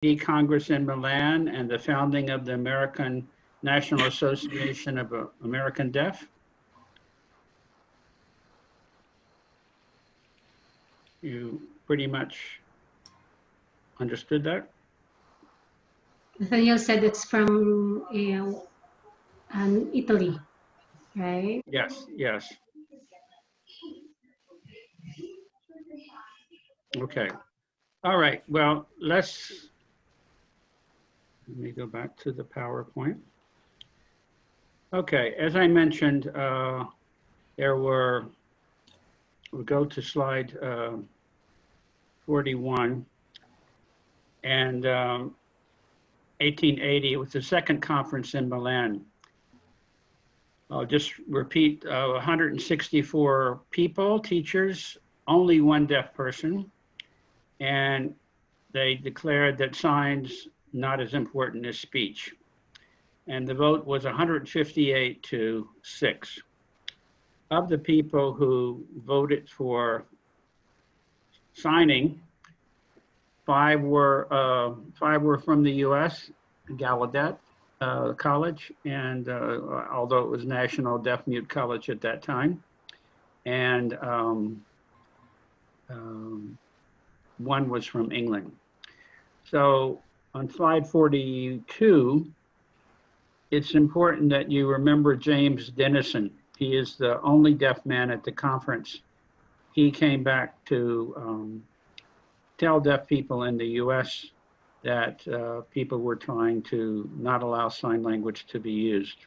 Congress in Milan and the founding of the American National Association of American Deaf? You pretty much understood that? Nathaniel said it's from Italy, right? Yes, yes. Okay. All right. Well, let me go back to the PowerPoint. Okay. As I mentioned, we'll go to slide 41. And 1880, it was the second conference in Milan. I'll just repeat, 164 people, teachers, only one deaf person. And they declared that signs not as important as speech. And the vote was 158 to 6. Of the people who voted for signing, five were from the U.S., Gallaudet College, and although it was National Deaf Mute College at that time, and one was from England. So on slide 42, it's important that you remember James Dennison. He is the only deaf man at the conference. He came back to tell deaf people in the US that people were trying to not allow sign language to be used.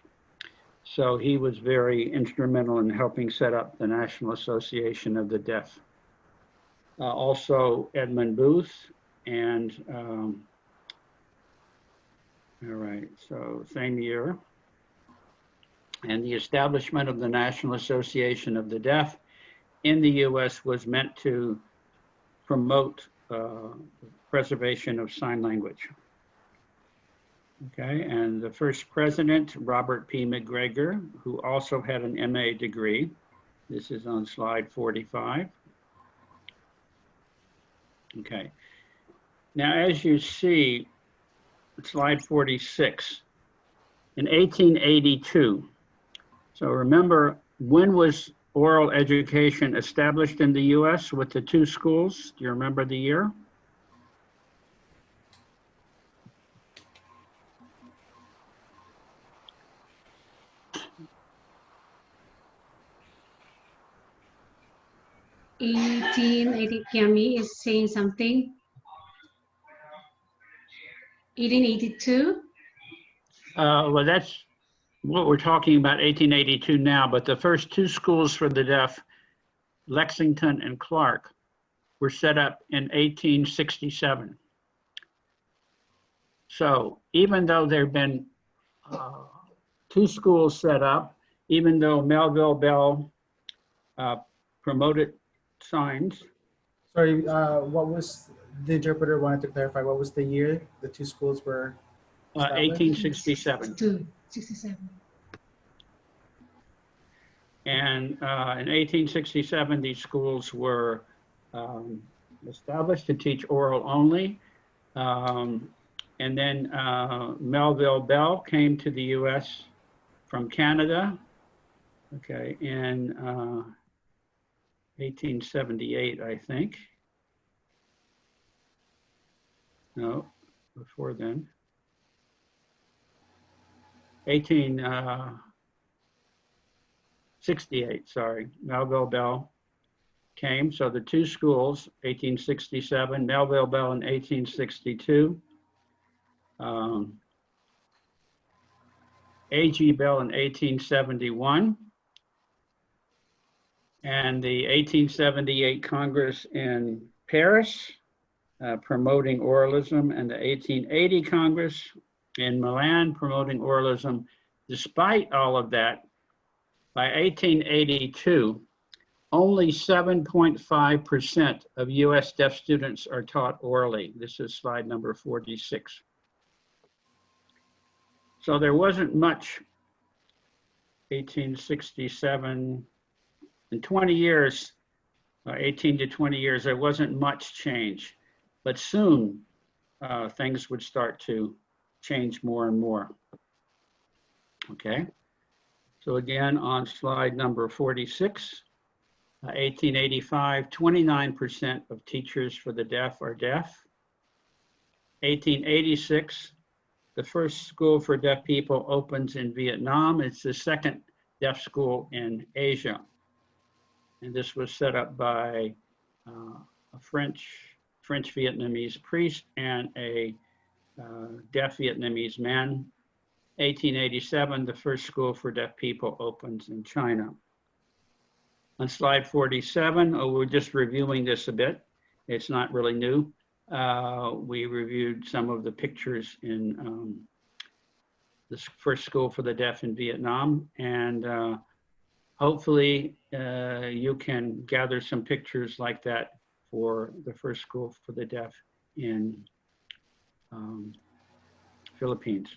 So he was very instrumental in helping set up the National Association of the Deaf. Also Edmund Booth and, all right, so same year. And the establishment of the National Association of the Deaf in the US was meant to promote preservation of sign language. Okay, and the first president, Robert P. McGregor, who also had an MA degree. This is on slide 45. Okay, now as you see, slide 46, in 1882, so remember, when was oral education established in the US with the 2 schools? Do you remember the year? I think Yami is saying something. 1882? Well, that's what we're talking about, 1882 now, but the first 2 schools for the deaf, Lexington and Clark, were set up in 1867. So even though there have been 2 schools set up, even though Melville Bell promoted signs. Sorry, what was, the interpreter wanted to clarify, what was the year the 2 schools were established? 1867. 67. And in 1867, these schools were established to teach oral only. And then Melville Bell came to the US from Canada, okay, in 1878, I think. No, before then. 1868, sorry, Melville Bell came. So the 2 schools, 1867, Melville Bell in 1862, A.G. Bell in 1871, and the 1878 Congress in Paris promoting oralism, and the 1880 Congress in Milan promoting oralism. Despite all of that, by 1882, only 7.5% of US deaf students are taught orally. This is slide number 46. So there wasn't much, 1867, in 20 years, 18 to 20 years, there wasn't much change. But soon, things would start to change more and more. Okay, so again, on slide number 46, 1885, 29% of teachers for the deaf are deaf. 1886, the first school for deaf people opens in Vietnam. It's the second deaf school in Asia. And this was set up by a French-Vietnamese priest and a deaf Vietnamese man. 1887, the first school for deaf people opens in China. On slide 47, we're just reviewing this a bit. It's not really new. We reviewed some of the pictures in the first school for the deaf in Vietnam, and hopefully you can gather some pictures like that for the first school for the deaf in Philippines.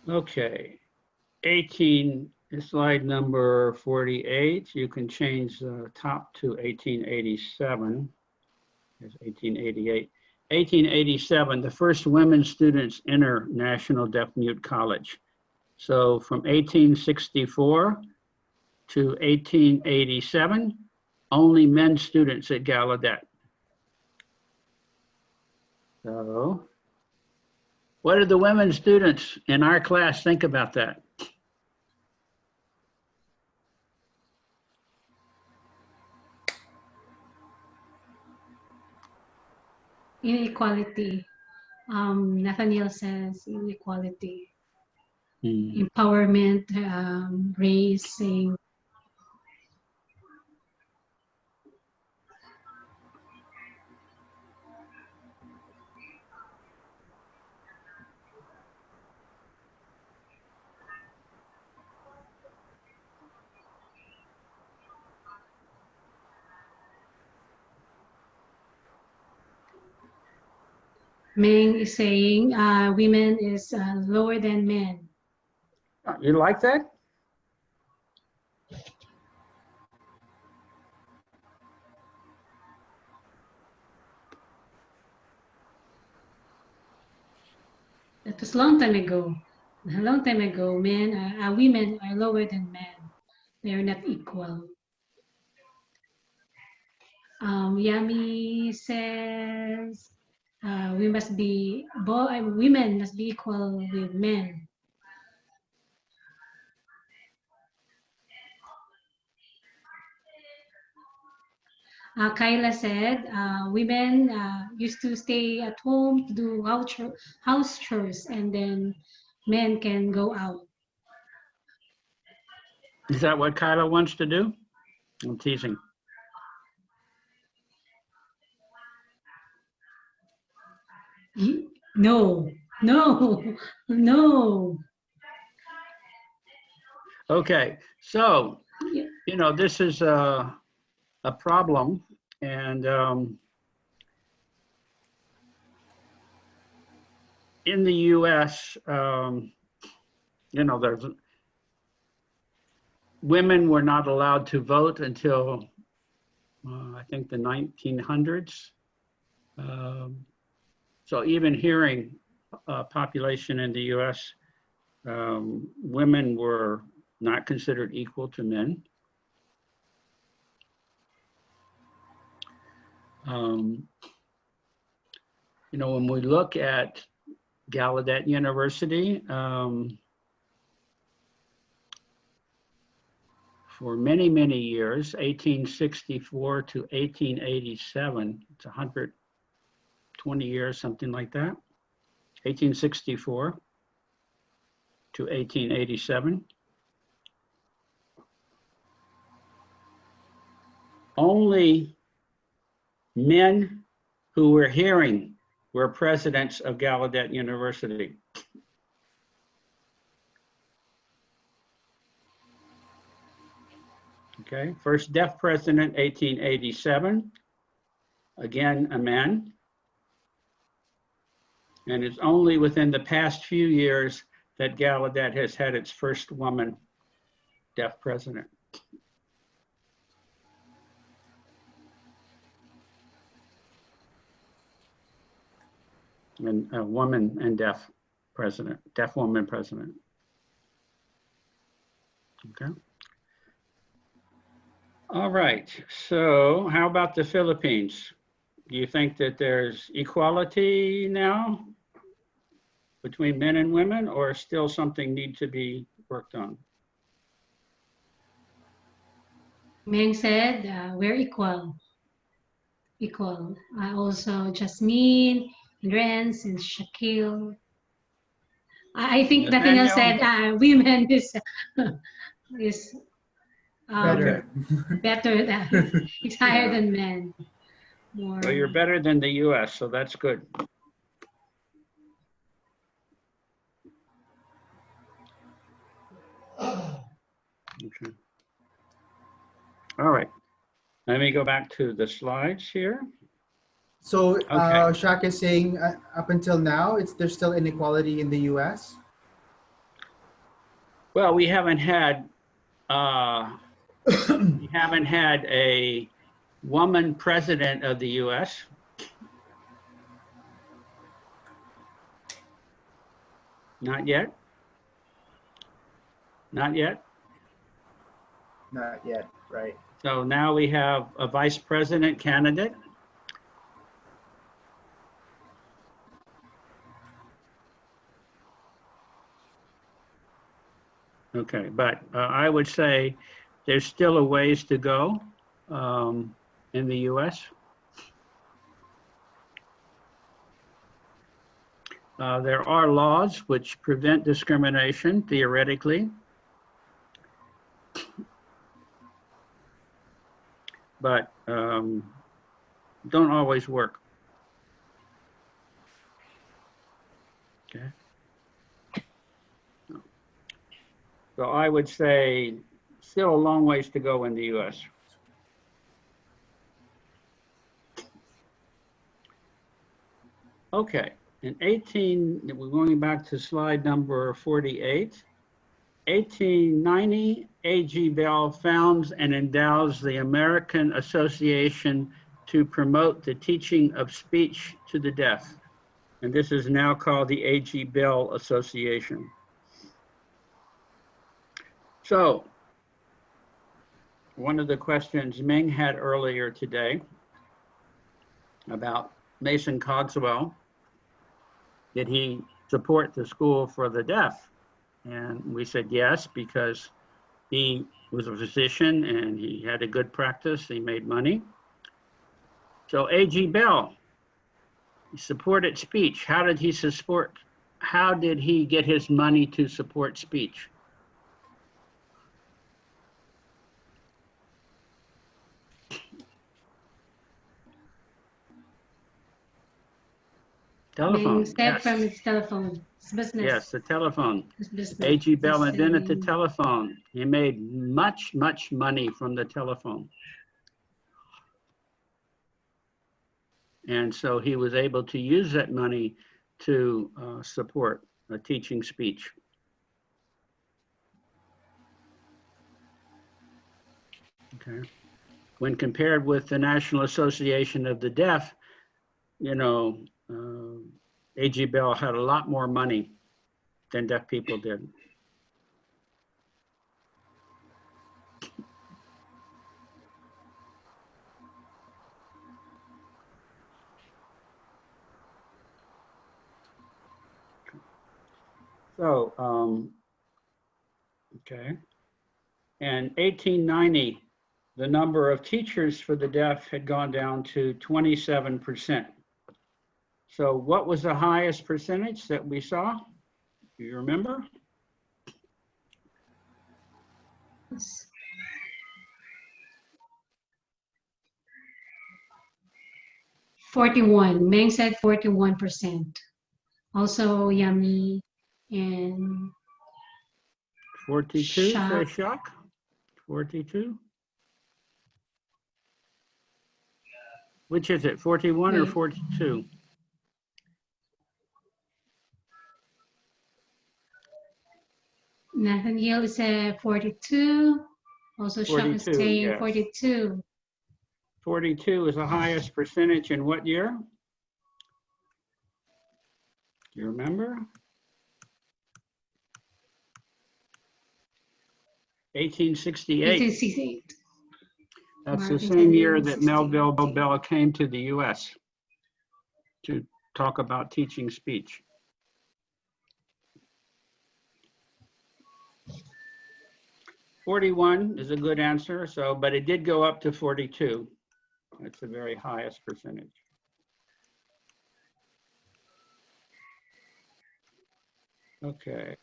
Okay, slide number 48, you can change the top to 1887. There's 1888. 1887, the first women students enter National Deaf Mute College. So from 1864 to 1887, only men students at Gallaudet. So what did the women students in our class think about that? Inequality. Nathaniel says inequality. Empowerment, raising. Meng is saying women is lower than men. You like that? That was a long time ago. A long time ago, women are lower than men. They are not equal. Yami says women must be equal with men. Kyla said women used to stay at home to do house chores, and then men can go out. Is that what Kyla wants to do? I'm teasing. No. Okay, so, you know, this is a problem, and in the US, you know, women were not allowed to vote until I think the 1900s. So even hearing population in the US, women were not considered equal to men. You know, when we look at Gallaudet University, for many, many years, 1864 to 1887, it's 120 years, something like that. 1864 to 1887. Only men who were hearing were presidents of Gallaudet University. Okay, first deaf president, 1887. Again, a man. And it's only within the past few years that Gallaudet has had its first woman deaf president. and a woman and deaf president, deaf woman president. Okay. All right, so how about the Philippines? Do you think that there's equality now between men and women, or still something need to be worked on? Meng said, we're equal. Equal. Also, Jasmine, Renz, and Shaquille. I think Nathaniel said women is Better. better than it's higher Yeah. than men. More. Well, you're better than the US, so that's good. Okay. All right. Let me go back to the slides here. So Okay. Shaq is saying up until now, there's still inequality in the U.S. Well, we haven't had a woman president of the US. Not yet. Not yet. Not yet, right? So now we have a vice president candidate. Okay, but I would say there's still a ways to go in the US. There are laws which prevent discrimination, theoretically. But don't always work. Okay. So I would say still a long ways to go in the US. Okay, we're going back to slide number 48. 1890, A.G. Bell founds and endows the American Association to promote the teaching of speech to the deaf. And this is now called the A.G. Bell Association. So, one of the questions Ming had earlier today about Mason Cogswell, did he support the school for the deaf? And we said yes, because he was a physician and he had a good practice, he made money. So A.G. Bell, he supported speech. How did he get his money to support speech? Telephone. Yes. From its telephone. It's business. Yes, the telephone. It's business. A.G. Bell invented the telephone. He made much, much money from the telephone. And so he was able to use that money to support teaching speech. Okay. When compared with the National Association of the Deaf, you know, A.G. Bell had a lot more money than deaf people did. So, okay. And 1890, the number of teachers for the deaf had gone down to 27%. So what was the highest percentage that we saw? Do you remember? Yes. 41. Meng said 41%. Also Yummy and 42 for Shock. Shock? 42? Which is it, 41 or 42? Nathaniel is 42. Also Shock is 42, saying yes. 42. 42 is the highest percentage in what year? Do you remember? 1868. 1868. That's the Martin same year Luther that King, Melville 16. Bell came to the US to talk about teaching speech. "41 is a good answer, so, but it did go up to 42. That's the very highest percentage. Okay.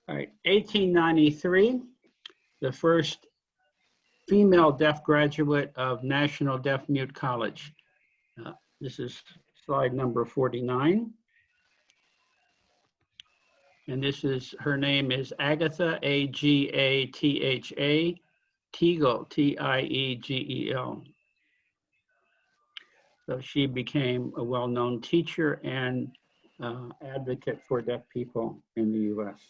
All right, 1893, the first female deaf graduate of National Deaf Mute College. This is slide number 49. And this is, her name is Agatha, Agatha Tiegel, Tiegel. So she became a well-known teacher and advocate for deaf people in the US.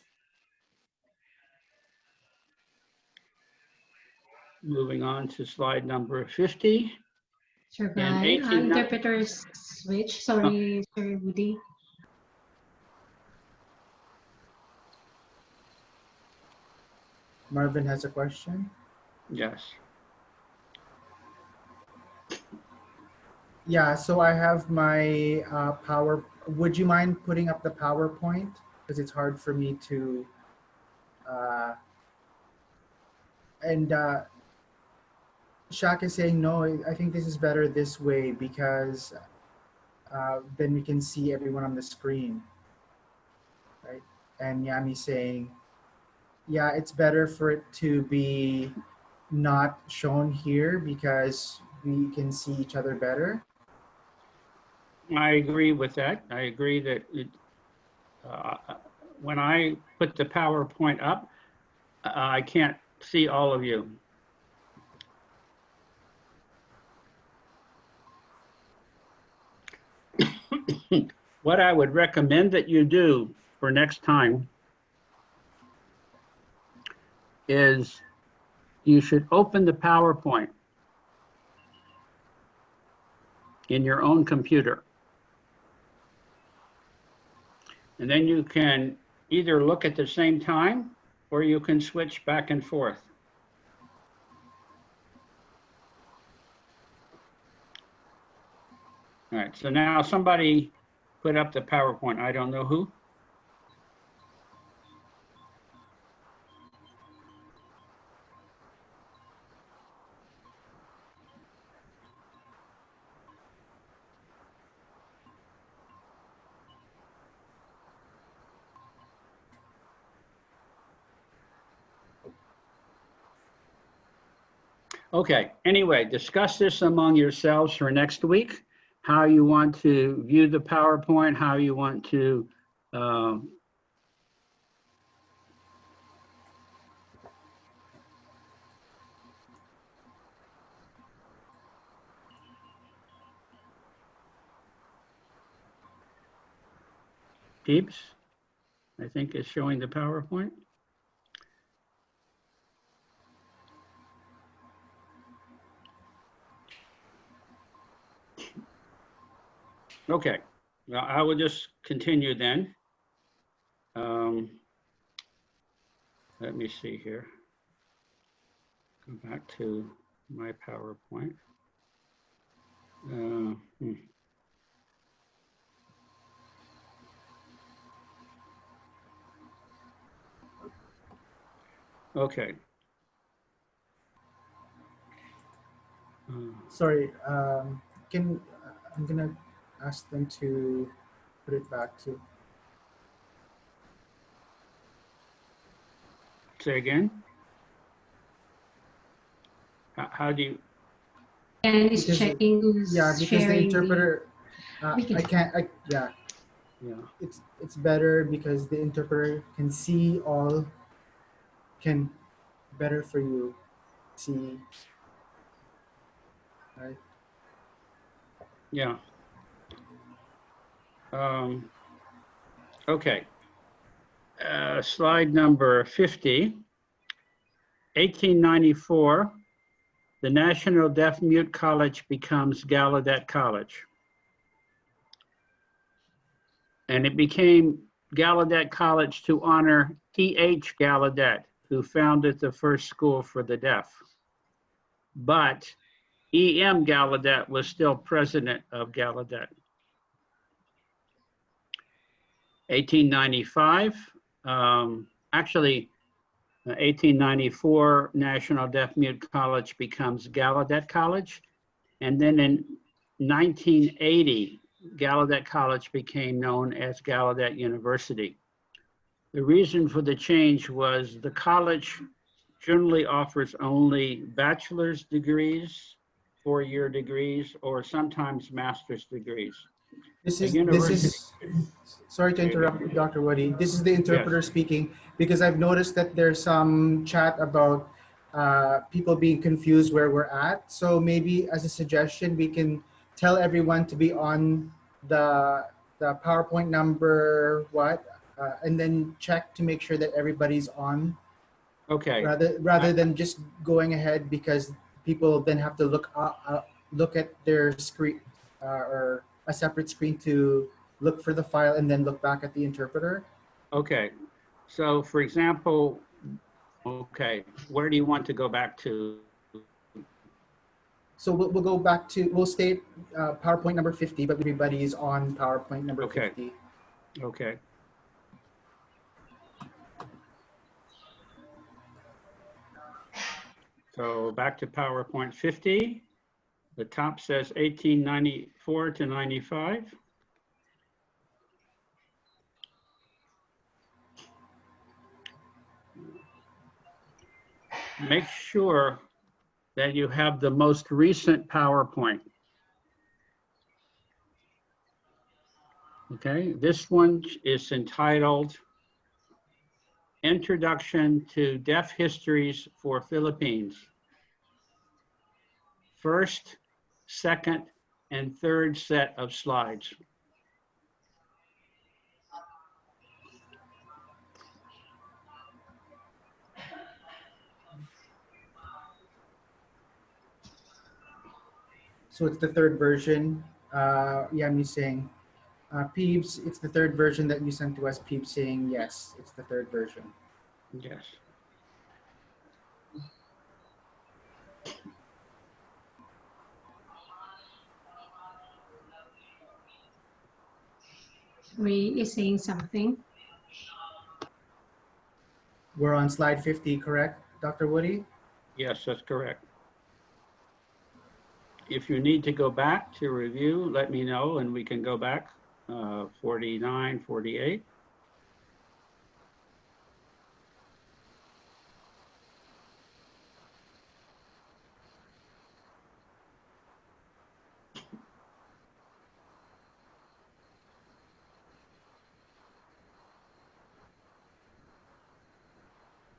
Moving on to slide number 50. Survive. 1890 Interpreters switch. Sorry, Sir Woody. Marvin has a question. Yes. Yeah, so I have my power. Would you mind putting up the PowerPoint? Because it's hard for me to. And Shaq is saying, no, I think this is better this way because then we can see everyone on the screen, right? And Yami saying, yeah, it's better for it to be not shown here because we can see each other better. I agree with that. I agree that when I put the PowerPoint up, I can't see all of you. What I would recommend that you do for next time is you should open the PowerPoint in your own computer. And then you can either look at the same time or you can switch back and forth. All right, so now somebody put up the PowerPoint. I don't know who. Okay, anyway, discuss this among yourselves for next week, how you want to view the PowerPoint, how you want to Peeps, I think is showing the PowerPoint. Okay, well, I will just continue then. Let me see here. Go back to my PowerPoint. Okay. Sorry, I'm gonna ask them to put it back to. Say again? How do you? And is Because checking who's yeah, because the sharing interpreter, we can- yeah. Yeah. It's better because the interpreter can see all, can better for you see, right? Yeah. Okay. Slide number 50. 1894, the National Deaf Mute College becomes Gallaudet College. And it became Gallaudet College to honor T.H. Gallaudet, who founded the first school for the deaf. But E.M. Gallaudet was still president of Gallaudet. 1895, actually, 1894, National Deaf Mute College becomes Gallaudet College. And then in 1980, Gallaudet College became known as Gallaudet University. The reason for the change was the college generally offers only bachelor's degrees, 4-year degrees, or sometimes master's degrees. This A is university, sorry to interrupt, Dr. Woody. This is the yes, interpreter speaking because I've noticed that there's some chat about people being confused where we're at. So maybe as a suggestion, we can tell everyone to be on the PowerPoint number and then check to make sure that everybody's on okay. rather than just going ahead because people then have to look at their screen or a separate screen to look for the file and then look back at the interpreter. Okay, so for example, okay, where do you want to go back to? So we'll go back to, we'll stay PowerPoint number 50, but everybody's on PowerPoint number Okay. 50. Okay. So back to PowerPoint 50. The top says 1894 to 95. Make sure that you have the most recent PowerPoint. Okay, this one is entitled Introduction to Deaf Histories for Philippines. First, second, and third set of slides. So it's the third version. Yami saying, Peeps, it's the third version that you sent to us. Peeps saying, yes, it's the third version. Yes. Ray is saying something. We're on slide 50, correct, Dr. Woody? Yes, that's correct. If you need to go back to review, let me know and we can go back 49, 48.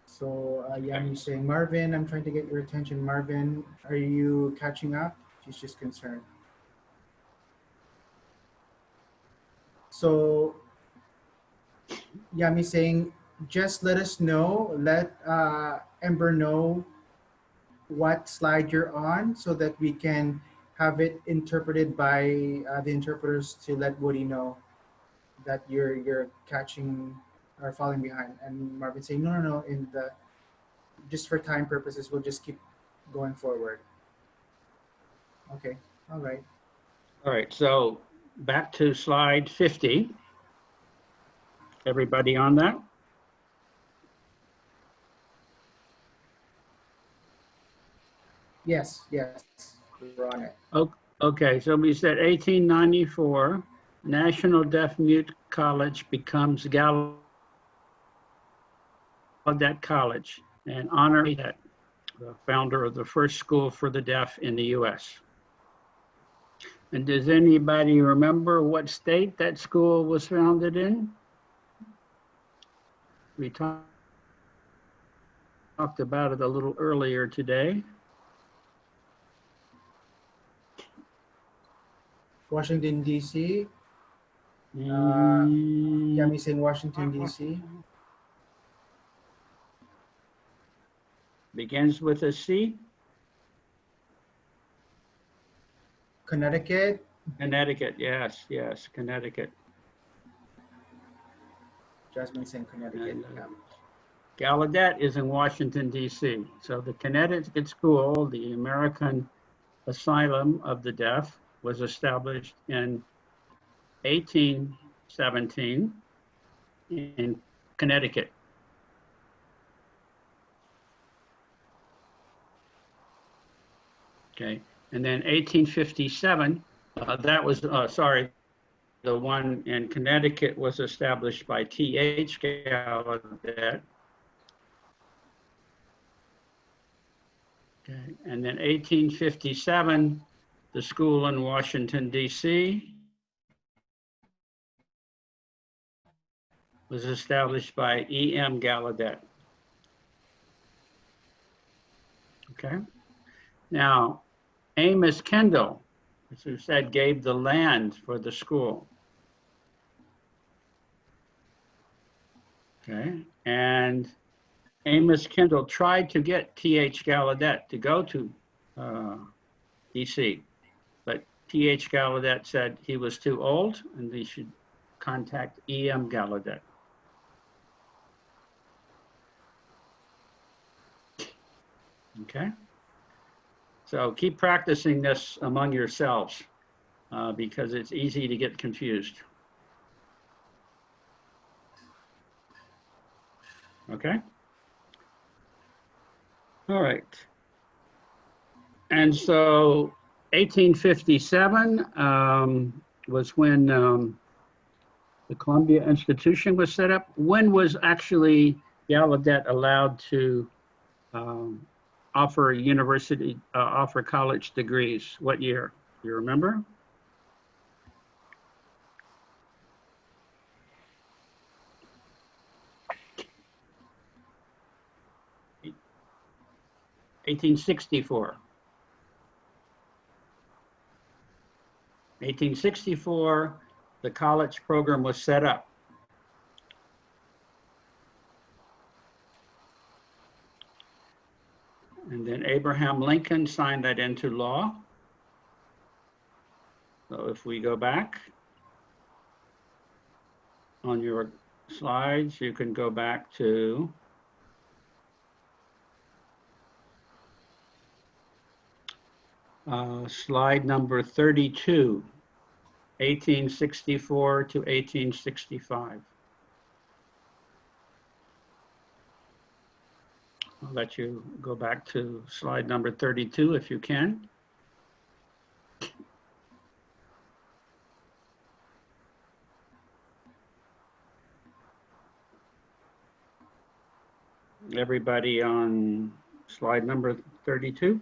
So Yami's saying, Marvin, I'm trying to get your attention. Marvin, are you catching up? She's just concerned. So Yami's saying, just let us know, let Ember know what slide you're on so that we can have it interpreted by the interpreters to let Woody know that you're catching or falling behind. And Marvin saying, no, just for time purposes, we'll just keep going forward. Okay, all right. All right, so back to slide 50. Everybody on that? Yes, we're on it. Okay, so we said 1894, National Deaf Mute College becomes Gallaudet College and honor that, the founder of the first school for the deaf in the US. And does anybody remember what state that school was founded in? We talked about it a little earlier today. Washington, D.C. Yami saying Washington, D.C. Begins with a C. Connecticut. Connecticut, yes, Connecticut. Jasmine's in Connecticut. And, Yeah. Gallaudet is in Washington, D.C. So the Connecticut School, the American Asylum of the Deaf, was established in 1817 in Connecticut. Okay, and then 1857, that was, sorry, the one in Connecticut was established by T.H. Gallaudet. Okay, and then 1857, the school in Washington, D.C. was established by E.M. Gallaudet. Okay, now Amos Kendall, as you said, gave the land for the school. Okay, and Amos Kendall tried to get T.H. Gallaudet to go to D.C., but T.H. Gallaudet said he was too old and they should contact E.M. Gallaudet. Okay, so keep practicing this among yourselves because it's easy to get confused. Okay. All right. And so 1857 was when the Columbia Institution was set up. When was actually Gallaudet allowed to offer university, offer college degrees? What year? Do you remember? (1864). 1864, the college program was set up. And then Abraham Lincoln signed that into law. So if we go back on your slides, you can go back to slide number 32, 1864 to 1865. I'll let you go back to slide number 32 if you can. Everybody on slide number 32?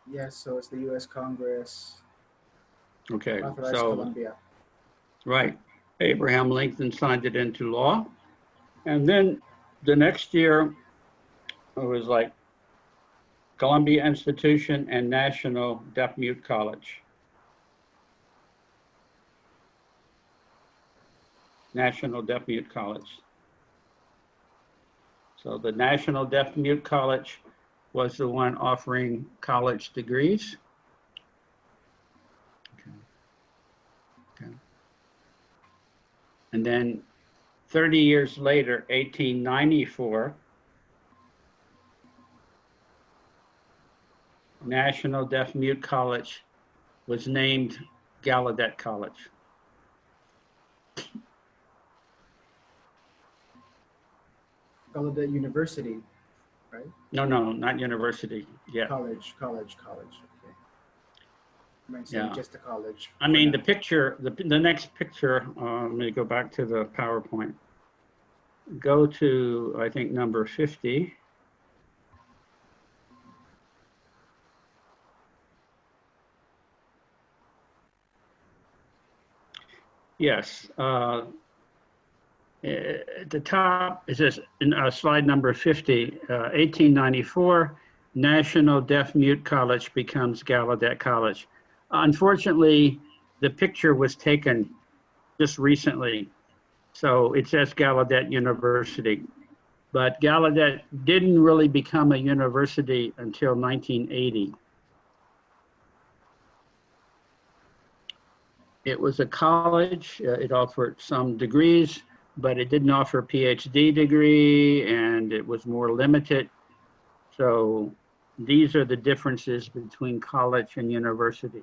Yes, so it's the U.S. Congress Okay, authorized so, Columbia. right, Abraham Lincoln signed it into law. And then the next year, it was like Columbia Institution and National Deaf Mute College. National Deaf Mute College. So the National Deaf Mute College was the one offering college degrees. Okay. And then 30 years later, 1894, National Deaf Mute College was named Gallaudet College. Gallaudet University, right? No, not university yet. College. Okay. I might say Yeah. just a college. I mean, the picture, the next picture, let me go back to the PowerPoint. Go to, I think, number 50. Yes. At the top, it says in slide number 50, 1894, National Deaf Mute College becomes Gallaudet College. Unfortunately, the picture was taken just recently. So it says Gallaudet University. But Gallaudet didn't really become a university until 1980. It was a college. It offered some degrees, but it didn't offer a PhD degree, and it was more limited. So these are the differences between college and university.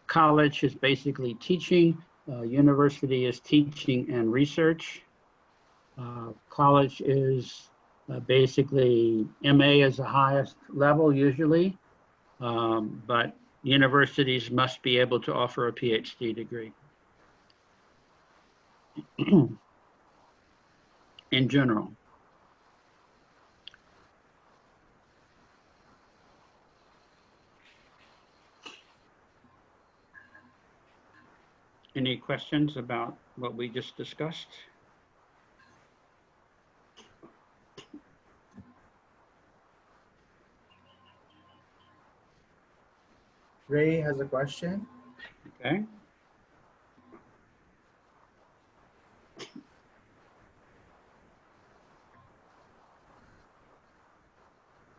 College is basically teaching. University is teaching and research. College is basically MA is the highest level usually, but universities must be able to offer a PhD degree in general. Any questions about what we just discussed? Ray has a question. Okay.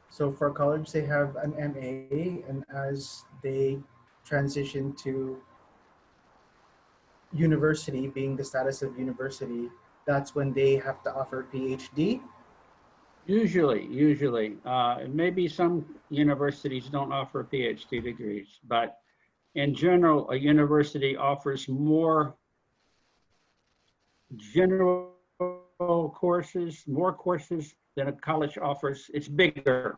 So for college, they have an MA, and as they transition to university, being the status of university, that's when they have to offer PhD. Usually. Maybe some universities don't offer PhD degrees, but in general, a university offers more general courses, more courses than a college offers. It's bigger.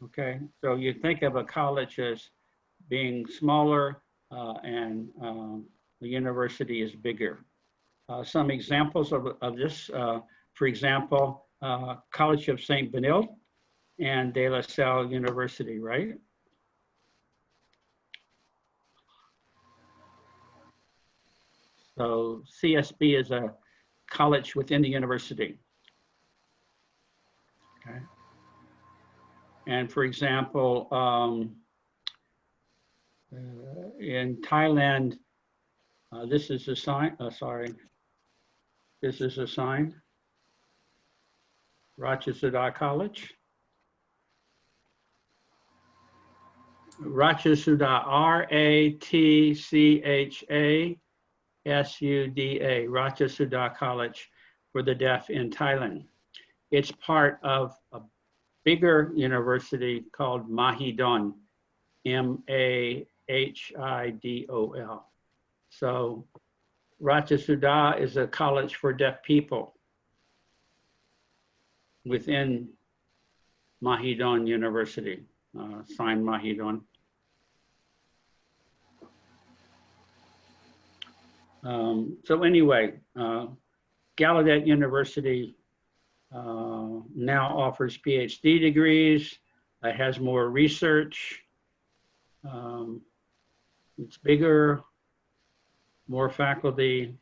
Okay, so you think of a college as being smaller and the university is bigger. Some examples of this, for example, College of St. Benilde and De La Salle University, right? So CSB is a college within the university. Okay. And for example, in Thailand, this is a sign, this is a sign, Ratchasudha College. Ratchasudha, Ratchasudha, Ratchasudha College for the Deaf in Thailand. It's part of a bigger university called Mahidol, Mahidol. So Ratchasudha is a college for deaf people within Mahidol University, signed Mahidol. So anyway, Gallaudet University now offers PhD degrees. It has more research. It's bigger, more faculty.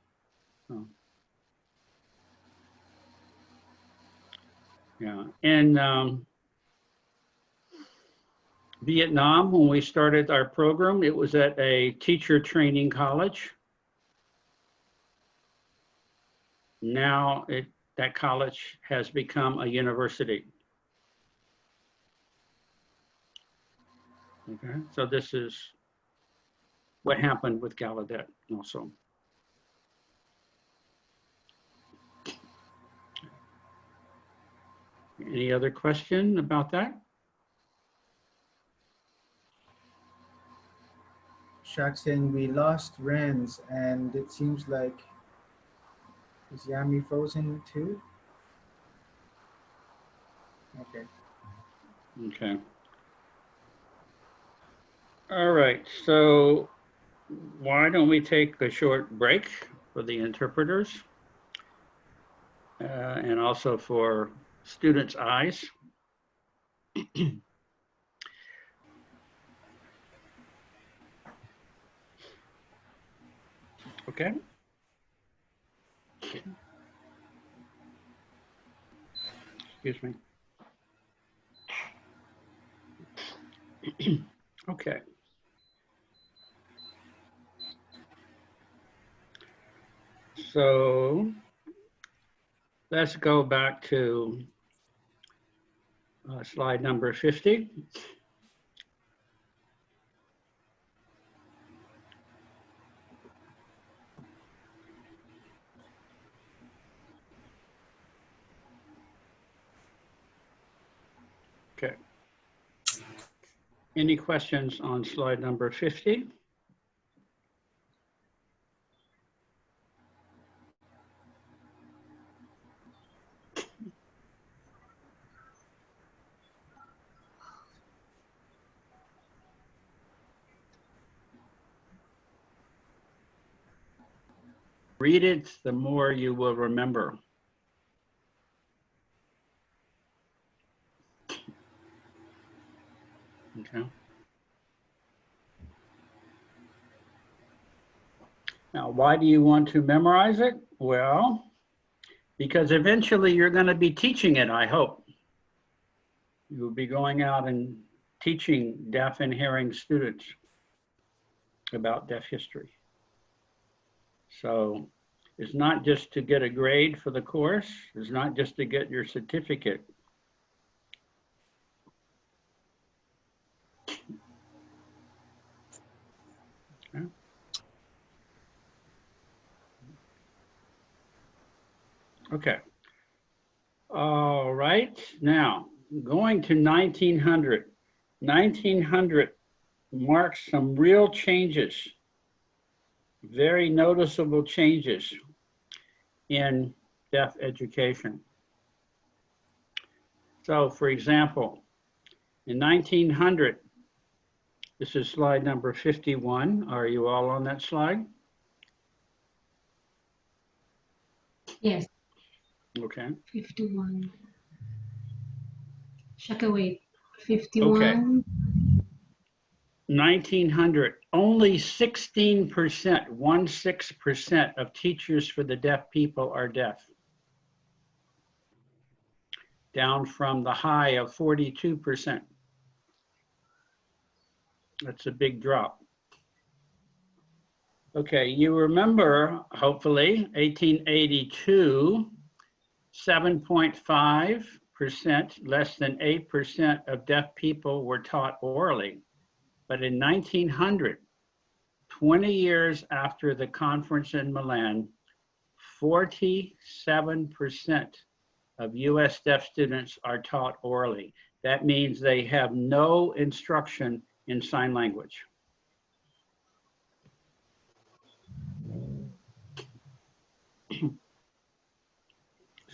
Yeah, and Vietnam, when we started our program, it was at a teacher training college. Now that college has become a university. Okay, so this is what happened with Gallaudet also. Any other question about that? Shaxin, we lost Renz, and it seems like, is Yami frozen too? Okay. Okay. All right, so why don't we take a short break for the interpreters and also for students' eyes. Okay. Excuse me. Okay. So let's go back to slide number 50. Okay. Any questions on slide number 50? Read it, the more you will remember. Okay. Now, why do you want to memorize it? Well, because eventually you're going to be teaching it, I hope. You'll be going out and teaching deaf and hearing students about deaf history. So it's not just to get a grade for the course. It's not just to get your certificate. Okay. Okay. All right. Now, going to 1900. 1900 marks some real changes, very noticeable changes in deaf education. So, for example, in 1900, this is slide number 51. Are you all on that slide? Yes, Okay. 51. Shaka, wait. 51. 1900, only 16%, 16% of teachers for the deaf people are deaf. Down from the high of 42%. That's a big drop. Okay, you remember, hopefully, 1882, 7.5%, less than 8% of deaf people were taught orally. But in 1900, 20 years after the conference in Milan, 47% of US deaf students are taught orally. That means they have no instruction in sign language.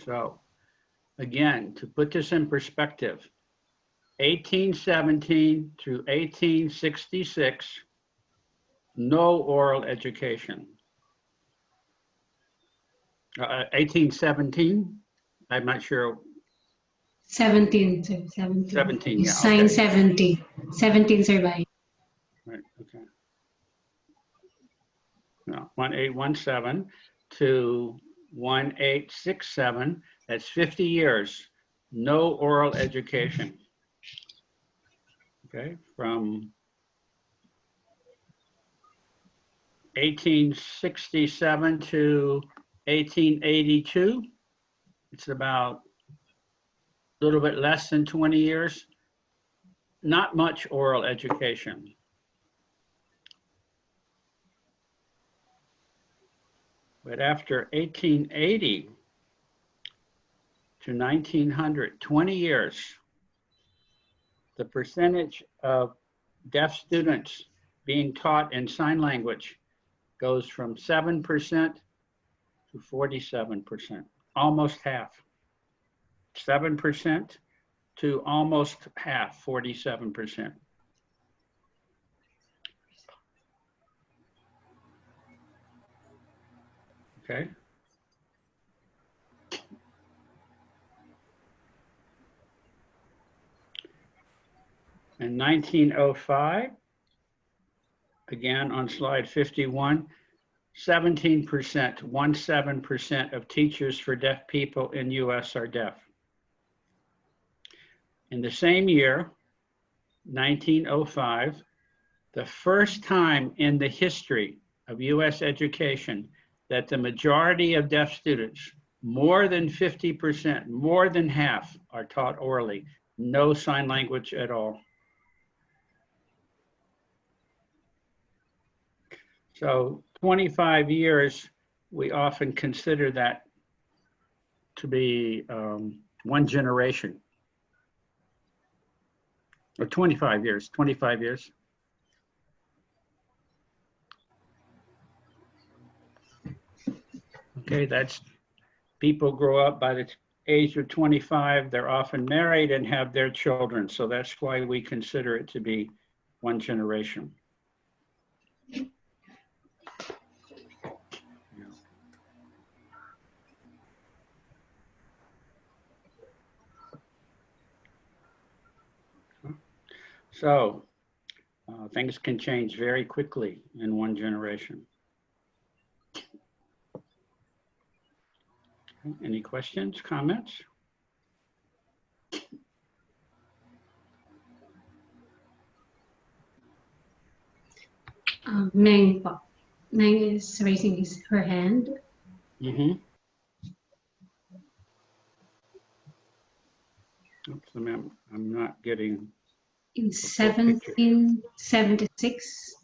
So again, to put this in perspective, 1817 through 1866, no oral education. 1817, I'm not sure. 17, sir. 17. 17, You yeah. signed Okay. 17. 17, sir, by. Right, okay. No, 1817 to 1867, that's 50 years, no oral education. Okay, from 1867 to 1882, it's about a little bit less than 20 years, not much oral education. But after 1880 to 1900, 20 years, the percentage of deaf students being taught in sign language goes from 7% to 47%, almost half. 7% to almost half, 47%. Okay. In 1905, again on slide 51, 17%, 17% of teachers for deaf people in US are deaf. In the same year, 1905, the first time in the history of US education that the majority of deaf students, more than 50%, more than half, are taught orally, no sign language at all. So 25 years, we often consider that to be one generation. Or 25 years, 25 years. Okay, that's people grow up by the age of 25, they're often married and have their children. So that's why we consider it to be one generation. So things can change very quickly in one generation. Any questions, comments? Meng po. Meng is raising her hand. Mm-hmm. Oops, I'm not getting. In 1776,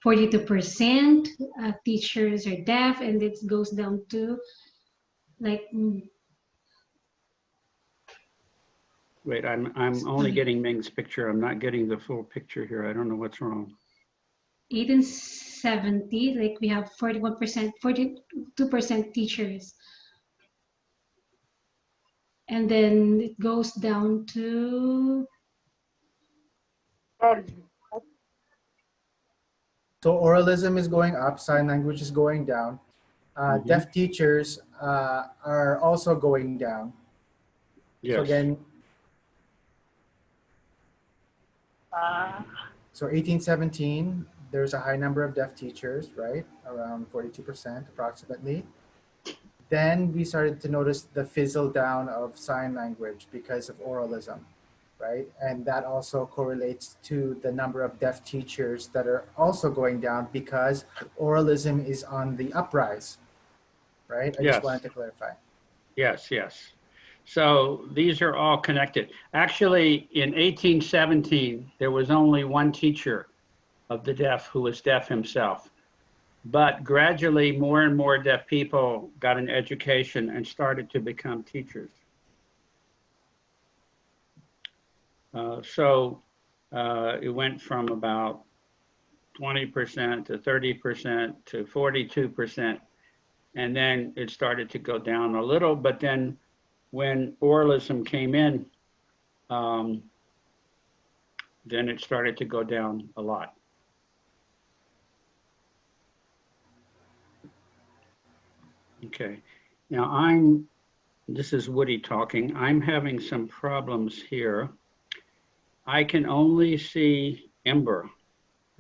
42% of teachers are deaf, and it goes down to like. Wait, I'm only getting Ming's picture. I'm not getting the full picture here. I don't know what's wrong. 1870, like we have 41%, 42% teachers. And then it goes down to. So oralism is going up, sign language is going down. Deaf teachers are also going down. Yes. So again, so 1817, there's a high number of deaf teachers, right? Around 42% approximately. Then we started to notice the fizzle down of sign language because of oralism, right? And that also correlates to the number of deaf teachers that are also going down because oralism is on the uprise, right? I just wanted to clarify. Yes, yes. So these are all connected. Actually, in 1817, there was only one teacher of the deaf who was deaf himself. But gradually, more and more deaf people got an education and started to become teachers. It went from about 20% to 30% to 42%. And then it started to go down a little. But then when oralism came in, then it started to go down a lot. Okay, now this is Woody talking. I'm having some problems here. I can only see Ember,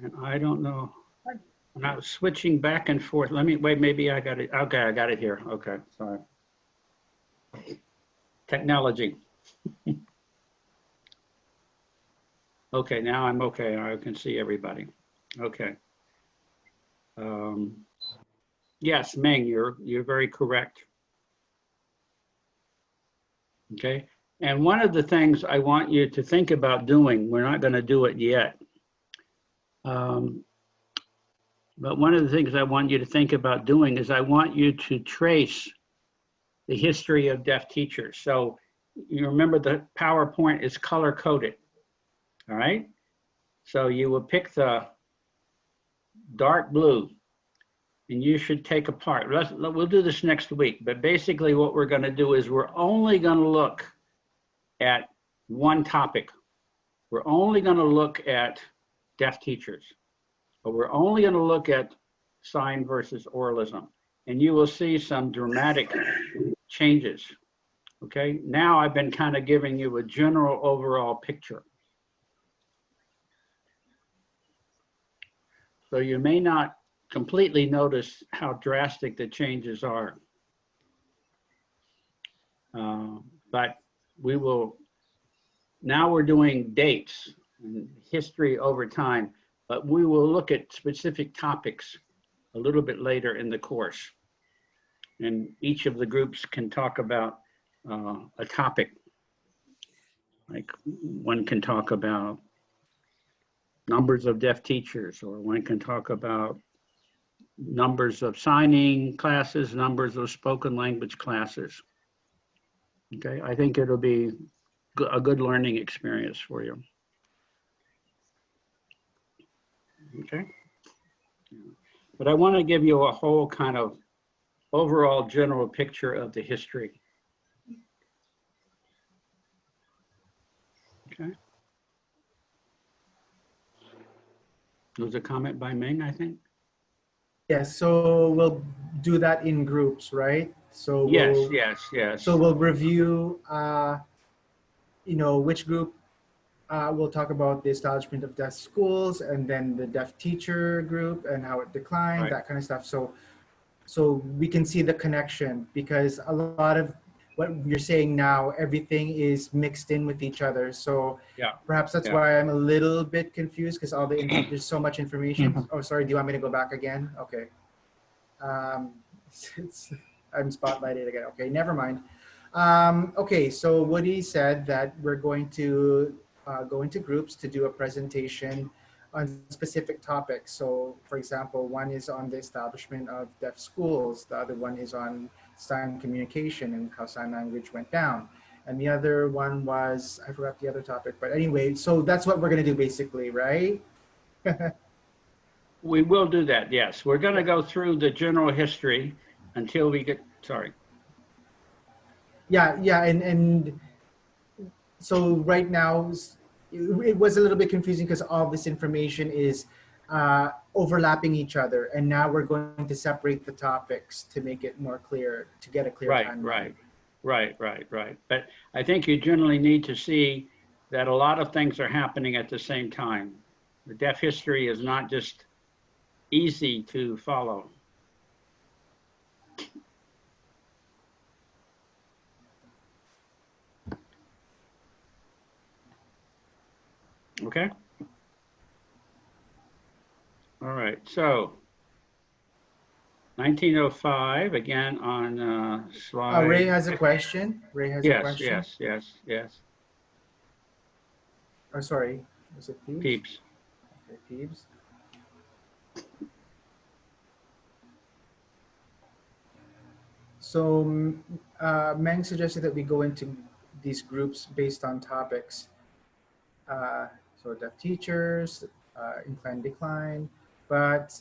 and I don't know. I'm not switching back and forth. Let me, wait, maybe I got it. Okay, I got it here. Okay, sorry. Technology. Okay, now I'm okay. I can see everybody. Okay. Yes, Meng, you're very correct. Okay, and one of the things I want you to think about doing, we're not going to do it yet, but one of the things I want you to think about doing is I want you to trace the history of deaf teachers. So you remember the PowerPoint is color coded, all right? So you will pick the dark blue, and you should take apart. We'll do this next week, but basically what we're going to do is we're only going to look at one topic. We're only going to look at deaf teachers, but we're only going to look at sign versus oralism, and you will see some dramatic changes. Okay, now I've been kind of giving you a general overall picture. So you may not completely notice how drastic the changes are. But we will, now we're doing dates and history over time, but we will look at specific topics a little bit later in the course. and each of the groups can talk about a topic. Like one can talk about numbers of deaf teachers, or one can talk about numbers of signing classes, numbers of spoken language classes. Okay, I think it'll be a good learning experience for you. Okay, but I want to give you a whole kind of overall general picture of the history. Okay. There was a comment by Ming, I think. Yes, so we'll do that in groups, right? So Yes, yes. So we'll review, which group we'll talk about the establishment of deaf schools, and then the deaf teacher group and how it declined, Right. that kind of stuff. So we can see the connection, because a lot of what you're saying now, everything is mixed in with each other. So Yeah. perhaps that's Yeah. why I'm a little bit confused, because there's so much information. Oh, sorry. Do you want me to go back again? Okay. Um, I'm spotlighted again. Okay, never mind. Okay, so Woody said that we're going to go into groups to do a presentation on specific topics. So, for example, one is on the establishment of deaf schools. The other one is on sign communication and how sign language went down. And the other one was, I forgot the other topic, but anyway, so that's what we're going to do basically, right? We will do that, yes. We're going to go through the general history until we get, sorry. Yeah, and so right now it was a little bit confusing because all this information is overlapping each other, and now we're going to separate the topics to make it more clear, to get a clear timeline. Right. But I think you generally need to see that a lot of things are happening at the same time. The deaf history is not just easy to follow. Okay. All right. So 1905, again on slide. Ray has a question. Ray has a Yes, question. yes. Oh, sorry. Was it Peeps? Peeps. Okay, Peeps. So Meng suggested that we go into these groups based on topics. So deaf teachers, incline, decline, but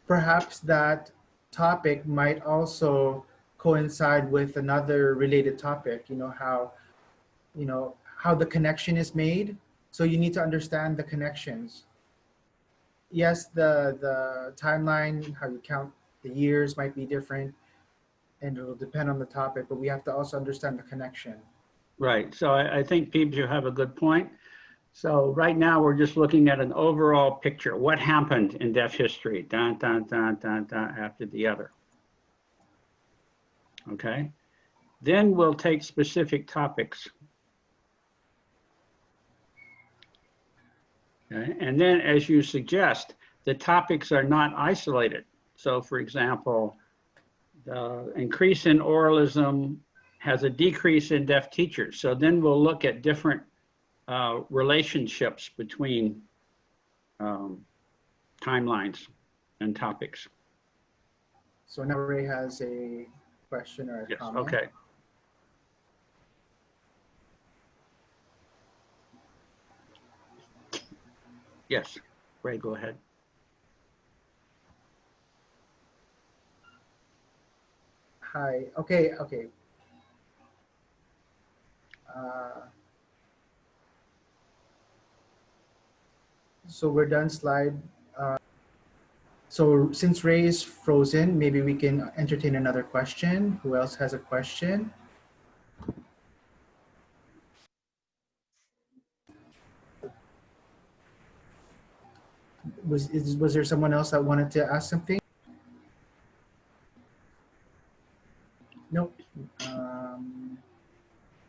perhaps that topic might also coincide with another related topic. How the connection is made. So you need to understand the connections. Yes, the timeline, how you count the years might be different, and it'll depend on the topic, but we have to also understand the connection. Right. So I think, Peeps, you have a good point. So right now we're just looking at an overall picture. What happened in deaf history? Dun, dun, dun, dun, dun, after the other. Okay. Then we'll take specific topics. Okay. And then, as you suggest, the topics are not isolated. So for example, the increase in oralism has a decrease in deaf teachers. So then we'll look at different relationships between timelines and topics. So now Ray has a question or a Yes, comment. okay. Yes, Ray, go ahead. Hi, okay. So we're done slide. So since Ray is frozen, maybe we can entertain another question. Who else has a question? Was there someone else that wanted to ask something? Nope.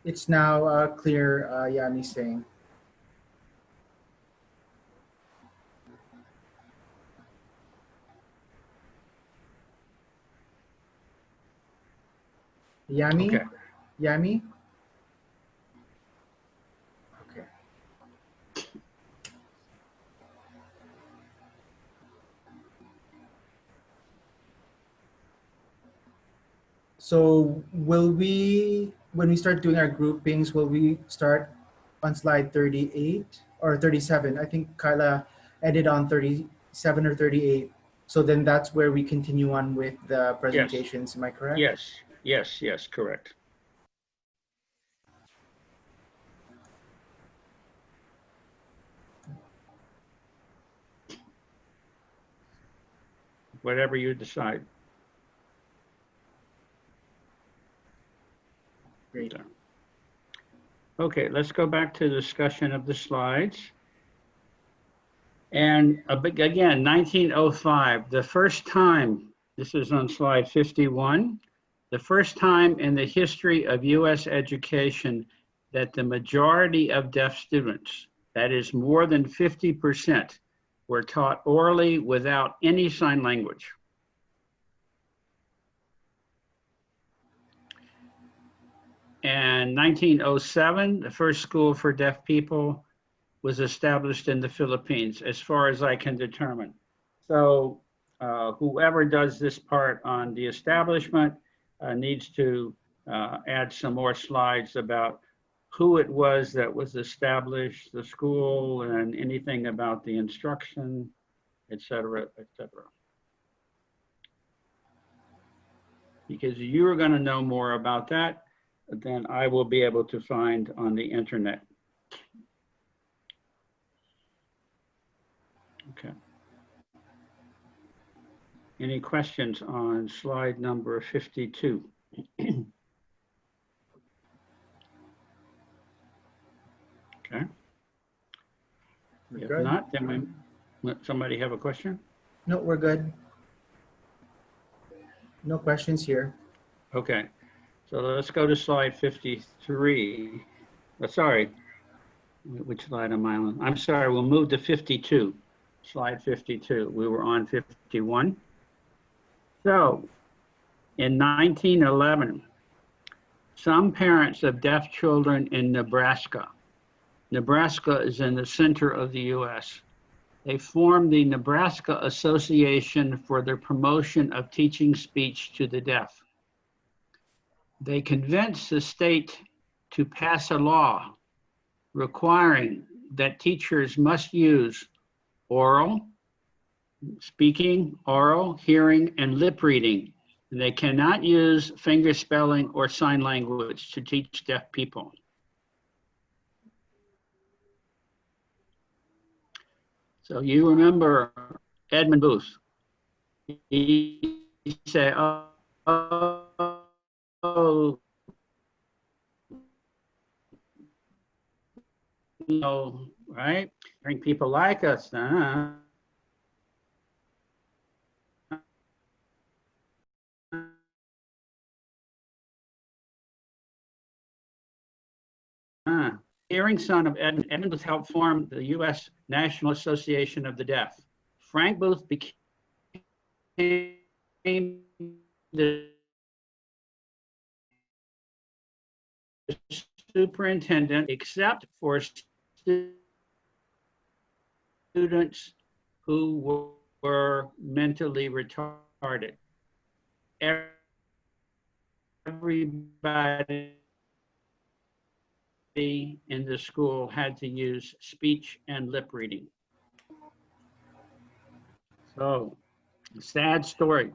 It's now clear, Yami's saying. Yami? Okay. Yami? Okay. So will we, when we start doing our groupings, will we start on slide 38 or 37? I think Kyla ended on 37 or 38. So then that's where we continue on with the Yes. presentations. Am I correct? Yes. Yes. Yes. Correct. Whatever you decide. Great. Okay, let's go back to the discussion of the slides. And again, 1905, the first time, this is on slide 51, the first time in the history of US education that the majority of deaf students, that is more than 50%, were taught orally without any sign language. And 1907, the first school for deaf people was established in the Philippines, as far as I can determine. So whoever does this part on the establishment needs to add some more slides about who it was that was established, the school, and anything about the instruction, et cetera, et cetera. Because you're going to know more about that than I will be able to find on the internet. Okay. Any questions on slide number 52? Okay. We're If good. not, then we let somebody have a question. No, we're good. No questions here. Okay. So let's go to slide 53. Sorry, which slide am I on? I'm sorry, we'll move to 52. Slide 52. We were on 51. So in 1911, some parents of deaf children in Nebraska is in the center of the US. They formed the Nebraska Association for the Promotion of Teaching Speech to the Deaf. They convinced the state to pass a law requiring that teachers must use oral, speaking, oral, hearing, and lip reading. And they cannot use finger spelling or sign language to teach deaf people. So you remember Edmund Booth. He said, oh, you know, right? Bring people like us. Hearing son of Edmund Booth helped form the U.S. National Association of the Deaf. Frank Booth became the superintendent, except for students who were mentally retarded. Everybody in the school had to use speech and lip reading. So, sad story.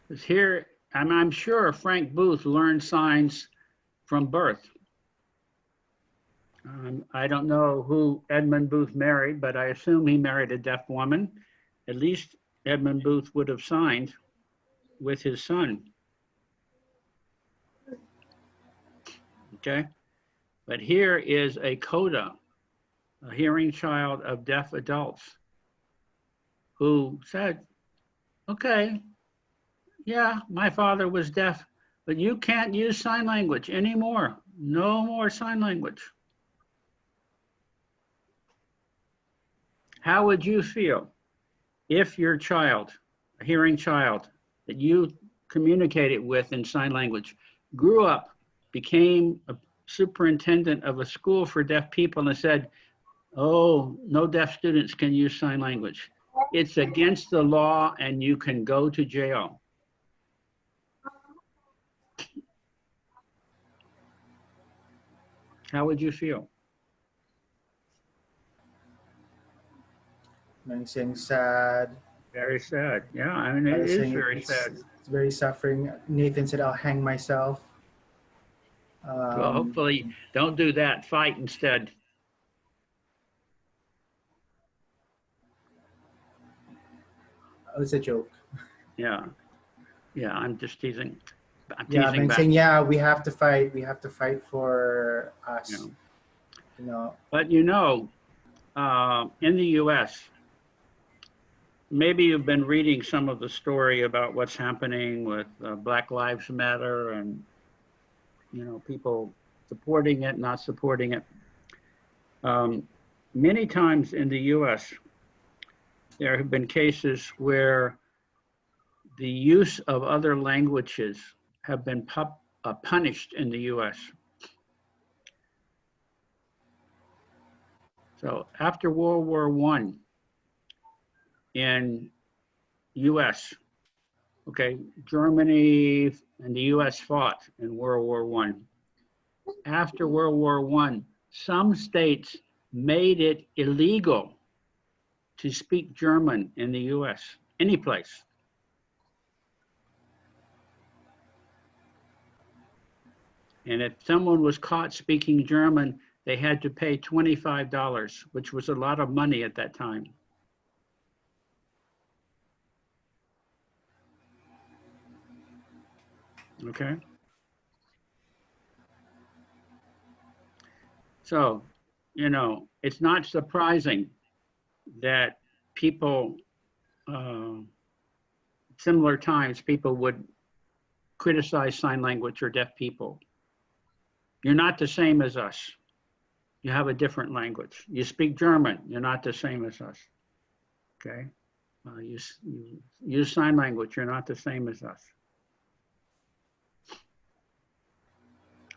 Because here, I'm sure Frank Booth learned signs from birth. I don't know who Edmund Booth married, but I assume he married a deaf woman. At least Edmund Booth would have signed with his son. Okay, but here is a coda, a hearing child of deaf adults, who said, okay, yeah, my father was deaf, but you can't use sign language anymore. No more sign language. How would you feel if your child, a hearing child that you communicated with in sign language, grew up, became a superintendent of a school for deaf people and said, oh, no deaf students can use sign language. It's against the law and you can go to jail. How would you feel? Saying sad. Very sad. Yeah, I mean, it is very sad. It's very suffering. Nathan said, I'll hang myself. Well, hopefully, don't do that. Fight instead. It's a joke. Yeah. Yeah, I'm just teasing. I'm Yeah, teasing I'm back. saying, yeah, we have to fight. We have to fight for us. Yeah. You know. But you know, in the US, maybe you've been reading some of the story about what's happening with Black Lives Matter and, you know, people supporting it, not supporting it. Many times in the US, there have been cases where the use of other languages have been punished in the US. So after World War I in US, okay, Germany and the US fought in World War I. After World War I, some states made it illegal to speak German in the US, any place. And if someone was caught speaking German, they had to pay $25, which was a lot of money at that time. Okay. So, you know, it's not surprising that people, similar times, people would criticize sign language or deaf people. You're not the same as us. You have a different language. You speak German, you're not the same as us. Okay? You use sign language, you're not the same as us.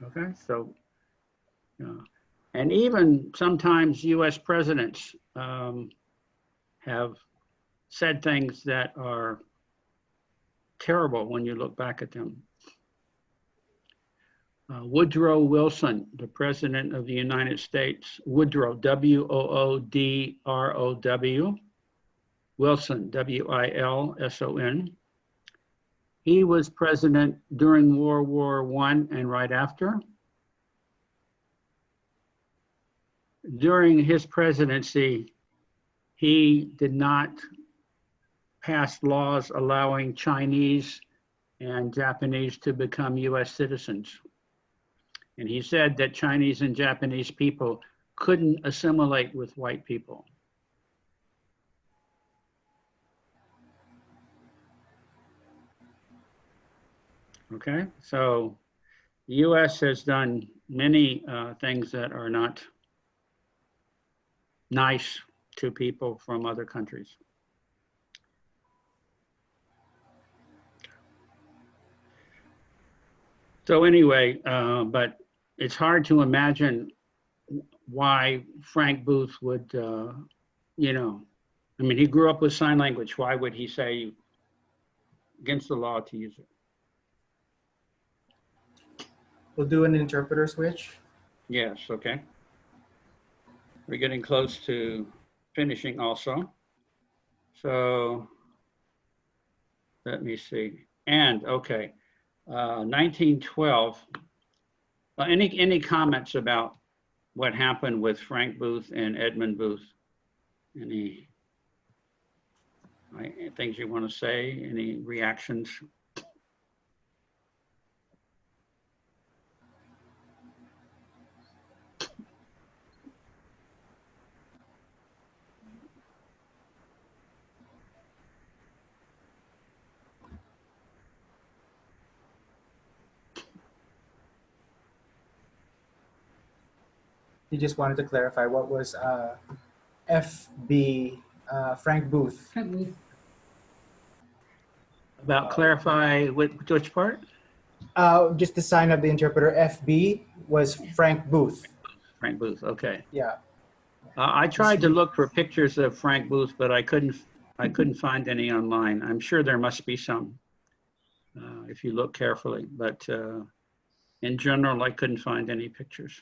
Okay, so, and even sometimes US presidents have said things that are terrible when you look back at them. Woodrow Wilson, the President of the United States, Woodrow, W-O-O-D-R-O-W, Wilson, W-I-L-S-O-N. He was president during World War I and right after. During his presidency, he did not pass laws allowing Chinese and Japanese to become US citizens. And he said that Chinese and Japanese people couldn't assimilate with white people. Okay, so the US has done many things that are not nice to people from other countries. So anyway, but it's hard to imagine why Frank Booth would, you know, I mean, he grew up with sign language. Why would he say against the law to use it? We'll do an interpreter switch. Yes, okay. We're getting close to finishing also. So let me see. And okay, 1912. Any comments about what happened with Frank Booth and Edmund Booth? Any things you want to say? Any reactions? He just wanted to clarify what was FB Frank Booth. About clarify which part? Just the sign of the interpreter FB was Frank Booth. Frank Booth, okay. Yeah. I tried to look for pictures of Frank Booth, but I couldn't find any online. I'm sure there must be some if you look carefully, but in general, I couldn't find any pictures.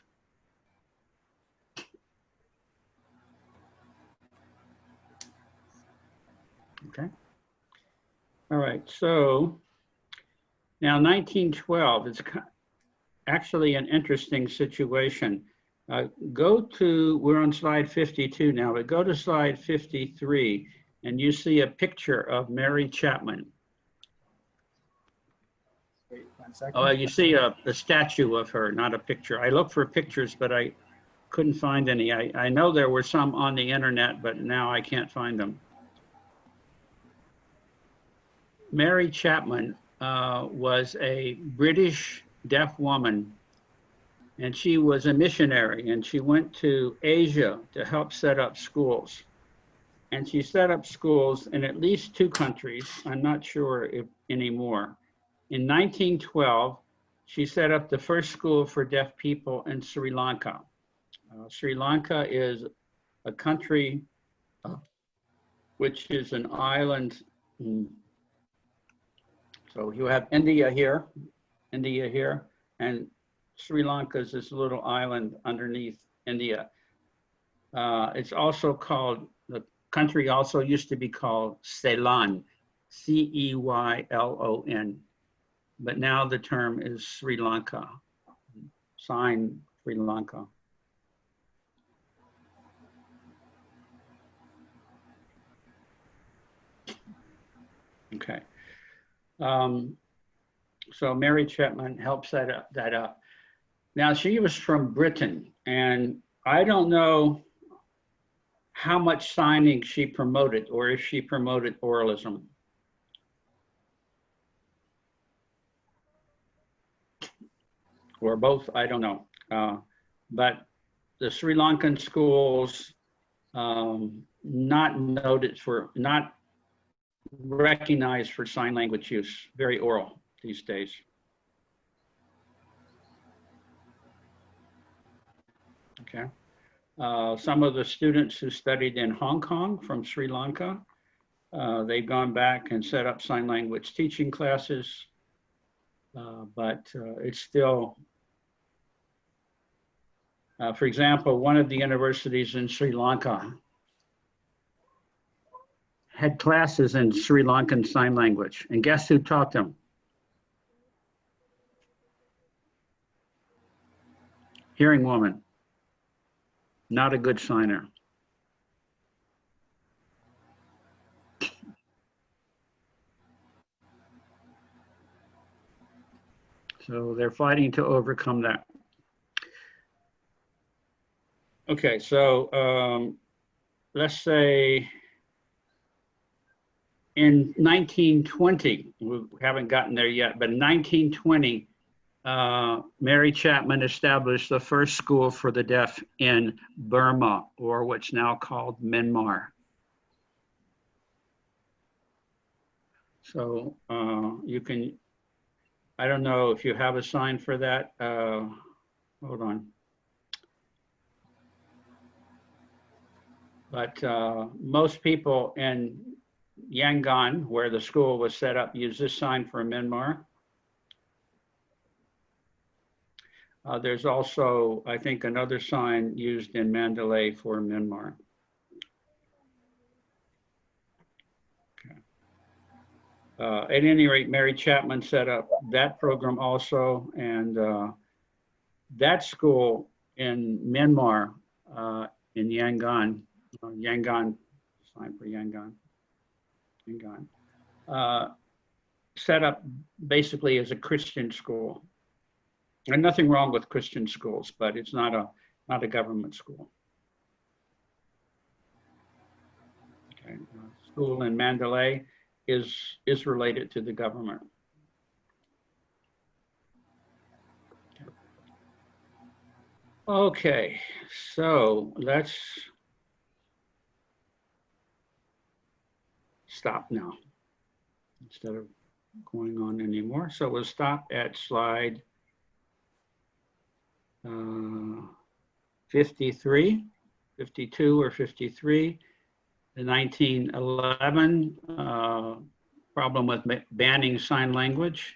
Okay. All right, so now 1912 is actually an interesting situation. We're on slide 52 now, but go to slide 53 and you see a picture of Mary Chapman. Wait 1 second. Oh, you see a statue of her, not a picture. I looked for pictures, but I couldn't find any. I know there were some on the internet, but now I can't find them. Mary Chapman was a British deaf woman, and she was a missionary, and she went to Asia to help set up schools. And she set up schools in at least 2 countries. I'm not sure if any more. In 1912, she set up the first school for deaf people in Sri Lanka. Sri Lanka is a country which is an island. So you have India here, and Sri Lanka is this little island underneath India. It's also called, the country also used to be called Ceylon, Ceylon, but now the term is Sri Lanka, sign Sri Lanka. Okay. So Mary Chapman helped set that up. Now she was from Britain, and I don't know how much signing she promoted or if she promoted oralism. Or both, I don't know. But the Sri Lankan schools, not recognized for sign language use, very oral these days. Okay. Some of the students who studied in Hong Kong from Sri Lanka, they've gone back and set up sign language teaching classes, but it's still, for example, one of the universities in Sri Lanka had classes in Sri Lankan Sign Language, and guess who taught them? Hearing woman, not a good signer. So they're fighting to overcome that. Okay, so let's say in 1920, we haven't gotten there yet, but in 1920, Mary Chapman established the first school for the deaf in Burma, or what's now called Myanmar. So you can, I don't know if you have a sign for that. Hold on. But most people in Yangon, where the school was set up, use this sign for Myanmar. There's also, I think, another sign used in Mandalay for Myanmar. Okay. At any rate, Mary Chapman set up that program also, and that school in Myanmar, in Yangon, Yangon, sign for Yangon, set up basically as a Christian school. And nothing wrong with Christian schools, but it's not a government school. Okay. School in Mandalay is related to the government. Okay, so let's stop now instead of going on anymore. So we'll stop at slide 53, 52 or 53. The 1911 problem with banning sign language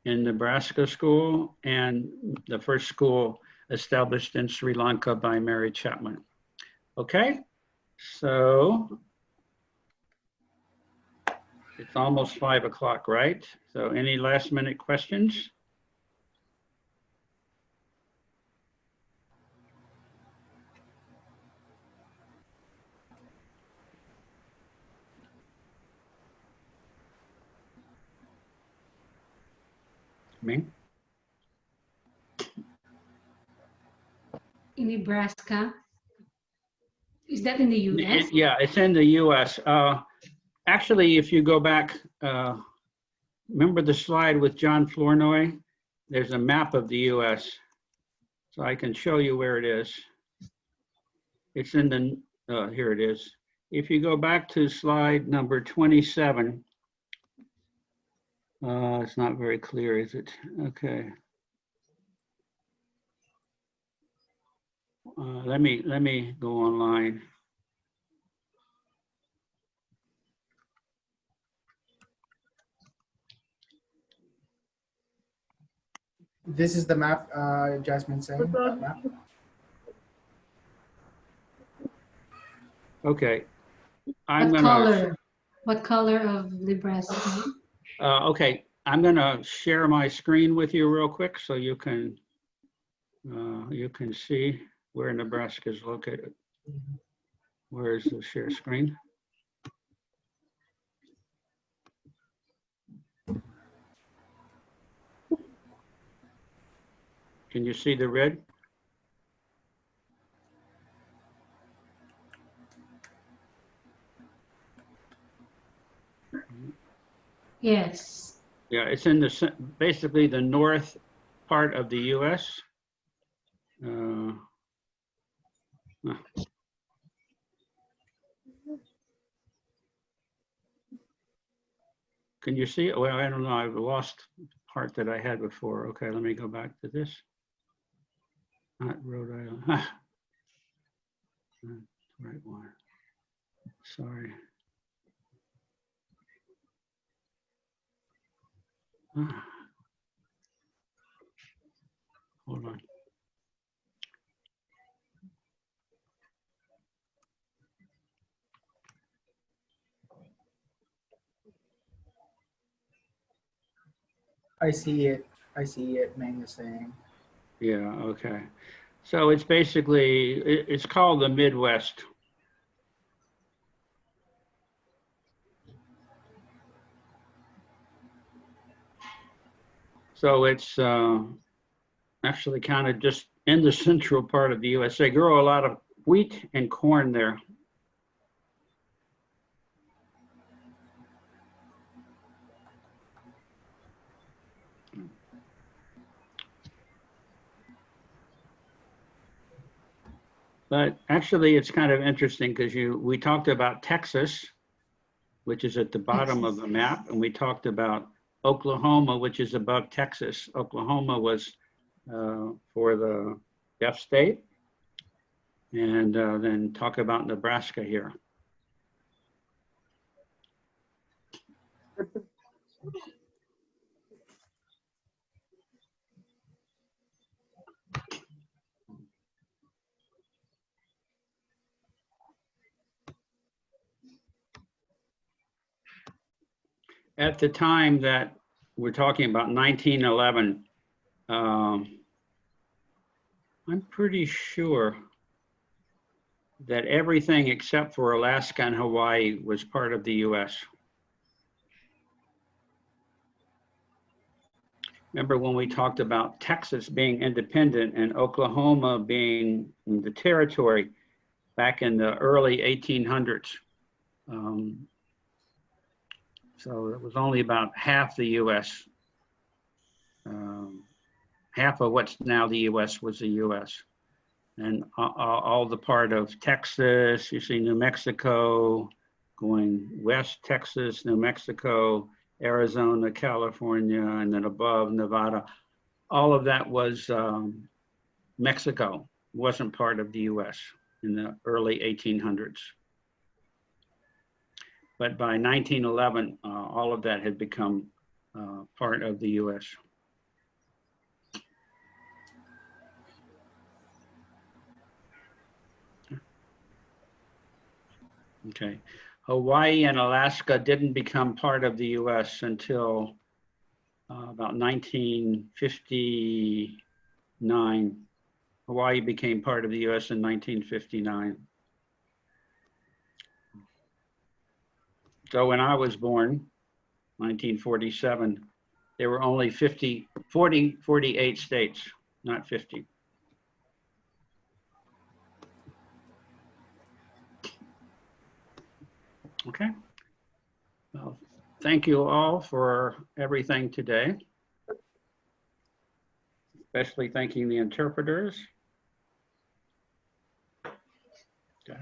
in Nebraska school, and the first school established in Sri Lanka by Mary Chapman. Okay, so it's almost 5 o'clock, right? So any last minute questions? Me? In Nebraska. Is that in the US? Yeah, it's in the US. Actually, if you go back, remember the slide with John Flournoy? There's a map of the US. So I can show you where it is. It's in the, here it is. If you go back to slide number 27, it's not very clear, is it? Okay. Let me go online. This is the map Jasmine saying, that map. Okay. What color of Nebraska? Okay, I'm gonna share my screen with you real quick so you can see where Nebraska is located. Where is the share screen? Can you see the red? Yes. Yeah, it's in the basically the north part of the U.S. Can you see it? Well, I don't know. I've lost the part that I had before. Okay, let me go back to this. Not Rhode Island. Not the right one. Sorry. Hold on. I see it. I see it, Meng is saying. Yeah, okay. So it's basically, it's called the Midwest. So it's actually kind of just in the central part of the US. They grow a lot of wheat and corn there. But actually, it's kind of interesting because we talked about Texas, which is at the bottom of the map, and we talked about Oklahoma, which is above Texas. Oklahoma was for the deaf state, and then talk about Nebraska here. At the time that we're talking about 1911, I'm pretty sure that everything except for Alaska and Hawaii was part of the US. Remember when we talked about Texas being independent and Oklahoma being the territory back in the early 1800s. So it was only about half the US. Half of what's now the US was the US. And all the part of Texas, you see New Mexico, going west, Texas, New Mexico, Arizona, California, and then above Nevada. All of that was Mexico, wasn't part of the US in the early 1800s. But by 1911, all of that had become part of the US. Okay. Hawaii and Alaska didn't become part of the US until about 1959. Hawaii became part of the US in 1959. So when I was born, 1947, there were only 48 states, not 50. Okay. Well, thank you all for everything today, especially thanking the interpreters. Okay.